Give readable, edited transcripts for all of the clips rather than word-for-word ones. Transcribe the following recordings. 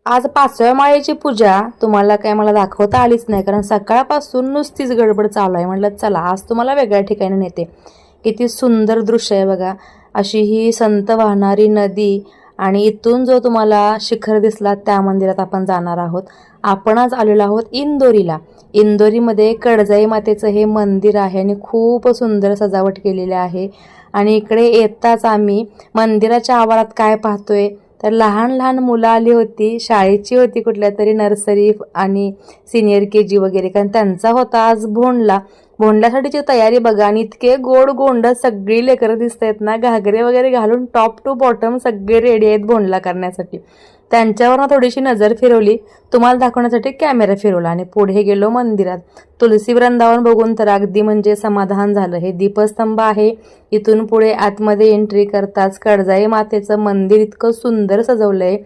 आज 5व्या माळेची पूजा तुम्हाला काय मला दाखवता आलीच नाही, कारण सकाळपासून नुसतीच गडबड चालू आहे. म्हटलं चला आज तुम्हाला वेगळ्या ठिकाणी नेते. किती सुंदर दृश्य आहे बघा. अशी ही संत वाहणारी नदी आणि इथून जो तुम्हाला शिखर दिसला त्या मंदिरात आपण जाणार आहोत. आपण आज आलेलो आहोत इंदोरीला. इंदोरीमध्ये कडजाई मातेचं हे मंदिर आहे आणि खूप सुंदर सजावट केलेली आहे. आणि इकडे येताच आम्ही मंदिराच्या आवारात काय पाहतोय तर लहान लहान मुलं आली होती. शाळेची होती, कुठल्या तरी नर्सरी आणि सिनियर KG वगैरे, कारण त्यांचा होता आज भोंडला. भोंडल्यासाठीची तयारी बघा. आणि इतके गोड गोंड सगळी लेकरं दिसत आहेत ना, घागरे वगैरे घालून टॉप टू बॉटम सगळे रेडी आहेत भोंडला करण्यासाठी. त्यांच्यावर ना थोडीशी नजर फिरवली, तुम्हाला दाखवण्यासाठी कॅमेरा फिरवला आणि पुढे गेलो मंदिरात. तुलसी वृंदावन बघून तर अगदी म्हणजे समाधान झालं. हे दीपस्तंभ आहे. इथून पुढे आतमध्ये एंट्री करताच कडजाई मातेचं मंदिर इतकं सुंदर सजवलंय.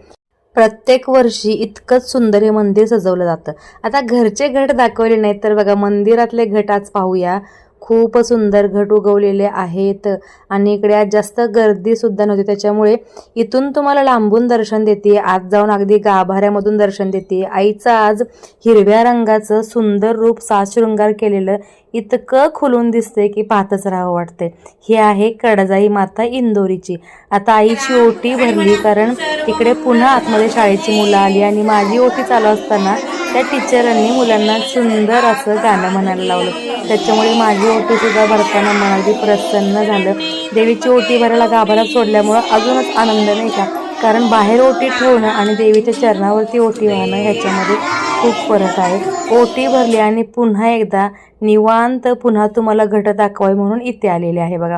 प्रत्येक वर्षी इतकंच सुंदर हे मंदिर सजवलं जातं. आता घरचे घट दाखवले नाहीत तर बघा मंदिरातले घट आज पाहूया. खूप सुंदर घट उगवलेले आहेत आणि इकडे आज जास्त गर्दी सुद्धा नव्हती, त्याच्यामुळे इथून तुम्हाला लांबून दर्शन देते, आत जाऊन अगदी गाभाऱ्यामधून दर्शन देते. आईचं आज हिरव्या रंगाचं सुंदर रूप साजशृंगार केलेलं इतकं खुलून दिसते की पाहतच राहावं वाटते. ही आहे कडजाई माता इंदोरीची. आता आईची ओटी भरली, कारण तिकडे पुन्हा आतमध्ये शाळेची मुलं आली आणि माझी ओटी चालू असताना त्या टीचरांनी मुलांना सुंदर असं गाणं म्हणायला लावलं. त्याच्यामुळे माझी ओटी सुद्धा भरताना मन अगदी प्रसन्न झालं. देवीची ओटी भरायला गाभाऱ्यात सोडल्यामुळं अजूनच आनंद नाही का, कारण बाहेर ओटी ठेवणं आणि देवीच्या चरणावरती ओटी वाहणं ह्याच्यामध्ये खूप फरक आहे. ओटी भरली आणि पुन्हा एकदा निवांत पुन्हा तुम्हाला घट दाखवाय म्हणून इथे आलेले आहे बघा.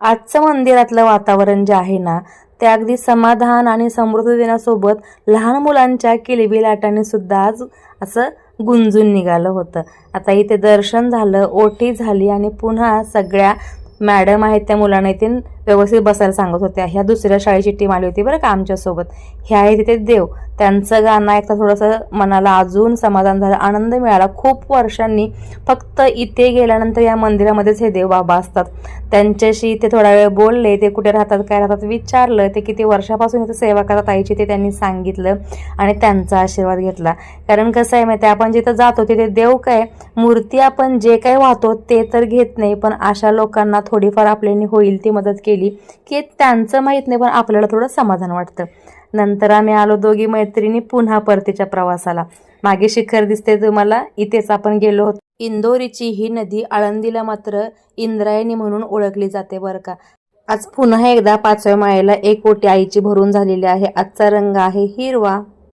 आजचं मंदिरातलं वातावरण जे आहे ना ते अगदी समाधान आणि समृद्धी देण्यासोबत लहान मुलांच्या किलबिलाटाने सुद्धा आज असं गुंजून निघालं होतं. आता इथे दर्शन झालं, ओटी झाली आणि पुन्हा सगळ्या मॅडम आहेत त्या मुलांना इथे व्यवस्थित बसायला सांगत होत्या. ह्या दुसऱ्या शाळेची टीम आली होती बरं का आमच्यासोबत. हे आहे तिथे देव, त्यांचं गाणं ऐकता थोडंसं मनाला अजून समाधान झालं, आनंद मिळाला. खूप वर्षांनी फक्त इथे गेल्यानंतर या मंदिरामध्येच हे देव बाबा असतात. त्यांच्याशी ते थोडा वेळ बोलले, ते कुठे राहतात काय राहतात विचारलं, ते किती वर्षापासून इथं सेवा करतात आईची ते त्यांनी सांगितलं आणि त्यांचा आशीर्वाद घेतला. कारण कसं आहे माहिती आहे, आपण जिथं जातो तिथे देव काय मूर्ती आपण जे काही वाहतो ते तर घेत नाही, पण अशा लोकांना थोडीफार आपल्याने होईल ती मदत केली की त्यांचं माहीत नाही पण आपल्याला थोडं समाधान वाटतं. नंतर आम्ही आलो दोघी मैत्रिणी पुन्हा परतीच्या प्रवासाला. मागे शिखर दिसते तुम्हाला, इथेच आपण गेलो होतो. इंदोरीची ही नदी आळंदीला मात्र इंद्रायणी म्हणून ओळखली जाते बरं का. आज पुन्हा एकदा 5व्या माळेला एक ओटी आईची भरून झालेली आहे. आजचा रंग आहे हिरवा.